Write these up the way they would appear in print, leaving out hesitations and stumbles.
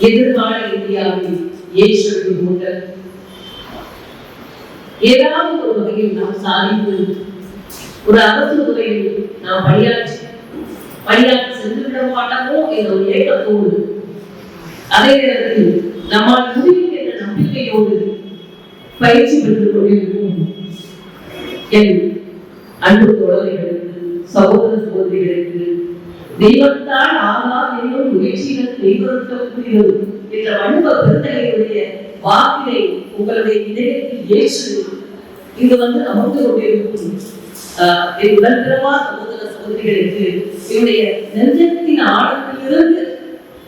எதிர்கால இந்தியாவில் ஏற்றது போன்ற ஏதாவது ஒரு வகையில் நாம் சாதித்து ஒரு அரசு துறையில் நாம் பணியாற்றி சென்று விட மாட்டோமோ என்ற ஒரு ஏக்கத்தோடு, அதே நேரத்தில் நம்மால் முடியும் என்ற நம்பிக்கையோடு பயிற்சி பெற்றுக் கொண்டிருக்கும் என் அன்பு தோழர்களுக்கு, சகோதர சகோதரிகளுக்கு, தெய்வத்தால் ஆகாது என்னும் முயற்சிகள் தெய்வப்படுகிறது என்ற வள்ளுவ பெருந்தகையுடைய வாக்கினை உங்களுடைய இதயத்தில் ஏற்று இங்கு அமர்ந்து கொண்டிருக்கும் என் உடன்பிறவா சகோதர சகோதரிகளுக்கு என்னுடைய நெஞ்சத்தின் ஆழத்திலிருந்து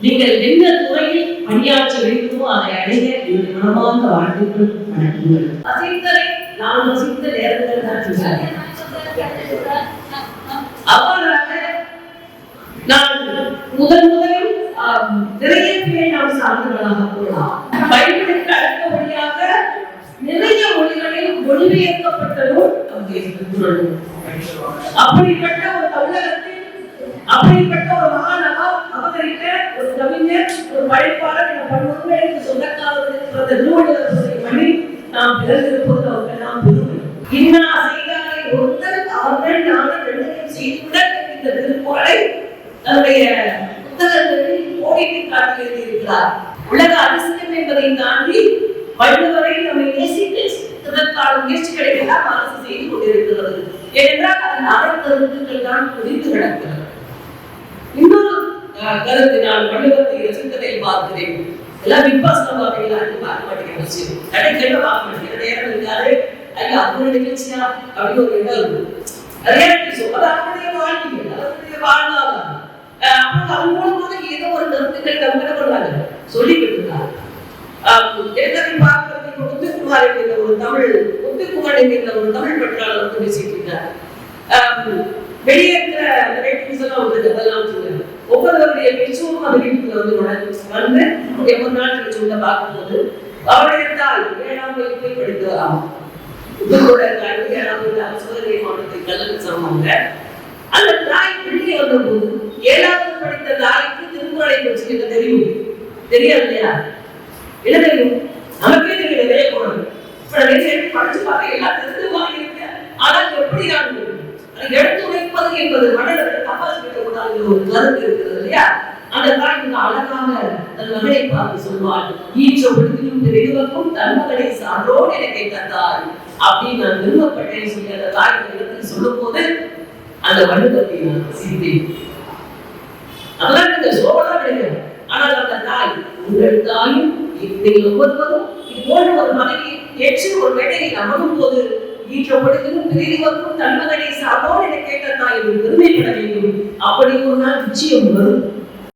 நீங்கள் என்ன துறையில் பணியாற்ற வேண்டுமோ அதை அடைய என்னுடைய மனமார்ந்த வாழ்த்துக்கள், வணக்கங்கள். அசைத்தலை நான் வசித்த நேரங்கள் தான் அவ்வாறாக நான் முதலில் நிறைய பேரை நாம் சார்ந்தவர்களாக போகலாம். பைபிளுக்கு அடுத்தபடியாக நிறைய மொழிகளில் மொழிபெயர்க்கப்பட்ட நூல் குறள். அப்படிப்பட்ட ஒரு தமிழகத்தில் அப்படிப்பட்ட ஒரு மகாநகா அவதரிக்க ஒரு கவிஞர், ஒரு படைப்பாளர் என பன்முறைக்கு சொந்தக்காரர்கள் நூல்களை பண்ணி நாம் பிறந்திருப்பது அவர்களெல்லாம் பெருமை. இன்னா செய்தாரை ஒருத்தர் அவர்கள் நாங்கள் ரெண்டையும் செய்துவிட இந்த திருக்குறளை தன்னுடைய புத்தகங்களில் கோடிட்டு காட்டி எழுதியிருக்கிறார். உலக அதிசயம் என்பதை தாண்டி வள்ளுவரை நம்மை நேசித்து இதற்கான முயற்சிகளை எல்லாம் அரசு செய்து கொண்டிருக்கிறது. ஏனென்றால் அதன் அறக்கருத்துக்கள் தான் புரிந்து கிடக்கிறது. இன்னொரு கருத்து, நான் வள்ளுவத்தை ரசித்ததை பார்க்கிறேன். எல்லாம் விபாசனம் பார்க்கலாம், பார்க்க மாட்டேங்கிறேன், கடைக்கெல்லாம் பார்க்க மாட்டேங்கிற நேரம் இருக்காது. ஐயா அப்படி நிகழ்ச்சியா அப்படி ஒரு இடம் இருக்கும். அதே அவருடைய வாழ்க்கை அவருடைய வாழ்வாதாரம் அது மூலமாக ஏதோ ஒரு கருத்துக்கள் கருத்துக்கிறாங்க சொல்லிக்கிட்டு இருக்காங்க. முத்துக்குமார் என்கிற ஒரு தமிழ் பற்றாளர் பேசிட்டு இருக்காரு. வெளியேற்ற அதெல்லாம் சொல்லுங்க. ஒவ்வொருவருடைய பேச்சும் அந்த வீட்டுக்குள்ள வந்து ஒரு நாள் சொல்ல பார்க்கும்போது அவருடைய தாய் 7ஆம் வகுப்பை படித்தவராம். சிவகங்கை மாவட்டத்தில் கல்லூரி சொன்னாங்க. அந்த தாய் வெளியே வந்த போது 7ஆவது படித்த தாய்க்கு திருக்குறளை பற்றி என்ன தெரியும்? தெரியாது இல்லையா? என்ன தெரியும்? நமக்கே தெரியல, நிறைய போனது படிச்சு பார்க்க எல்லாம் தெரிஞ்சு இருக்கு. ஆனால் எப்படி நான் எடுத்து உழைப்பது என்பது மனதை தப்பாசிக்க கூடாது ஒரு கருத்து இருக்கிறது இல்லையா? அந்த தாய் அழகாக தன் மகளை பார்த்து சொல்வாள், ஈற்ற ஒழுங்கிலும் பெரியவர்க்கும் தன்மகளை சான்றோடு எனக்கு தந்தாள் அப்படின்னு நான் விரும்பப்பட்டேன்னு சொல்லி அந்த தாய் இடத்தில் சொல்லும் போது அந்த வள்ளுவத்தை நான் சிரித்தேன். அதெல்லாம் நீங்க சோழலாம் கிடையாது. ஆனால் அந்த தாய், உங்கள் தாயும் நீங்கள் ஒவ்வொருவரும் இப்போது ஒரு மனைவி ஏற்று ஒரு வேலையை அமரும் போது ஈற்ற ஒழுங்கிலும் பெரியவர்க்கும் தன்மகளை சான்றோடு எனக்கு தாய் பெருமைப்பட வேண்டும். அப்படி ஒரு நாள் நிச்சயம் வரும்.